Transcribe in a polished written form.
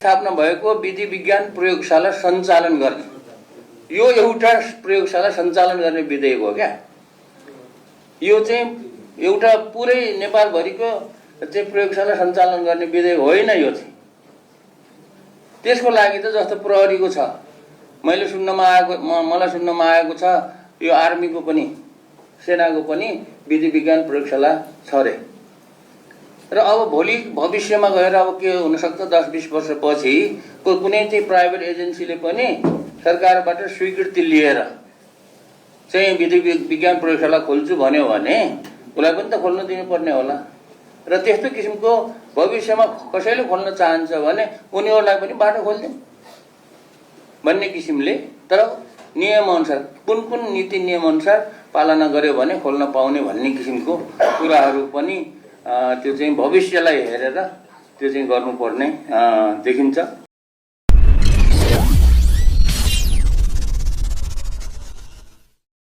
स्थापना भएको विधि विज्ञान प्रयोगशाला सञ्चालन गर्ने, यो एउटा प्रयोगशाला सञ्चालन गर्ने विधेयक हो क्या। यो चाहिँ एउटा पुरै नेपालभरिको चाहिँ प्रयोगशाला सञ्चालन गर्ने विधेयक होइन। यो चाहिँ त्यसको लागि त जस्तो प्रहरीको छ, मलाई सुन्नमा आएको छ, यो आर्मीको पनि सेनाको पनि विधि विज्ञान प्रयोगशाला छ रे। र अब भोलि भविष्यमा गएर अब के हुनसक्छ, 10-20 वर्षपछि कुनै चाहिँ प्राइभेट एजेन्सीले पनि सरकारबाट स्वीकृति लिएर चाहिँ विधि विज्ञान प्रयोगशाला खोल्छु भन्यो भने उसलाई पनि त खोल्न दिनुपर्ने होला। र त्यस्तो किसिमको भविष्यमा कसैले खोल्न चाहन्छ भने उनीहरूलाई पनि बाटो खोलिदिउँ भन्ने किसिमले, तर नियमअनुसार कुन नीति नियमअनुसार पालना गर्यो भने खोल्न पाउने भन्ने किसिमको कुराहरू पनि त्यो चाहिँ भविष्यलाई हेरेर त्यो चाहिँ गर्नुपर्ने देखिन्छ।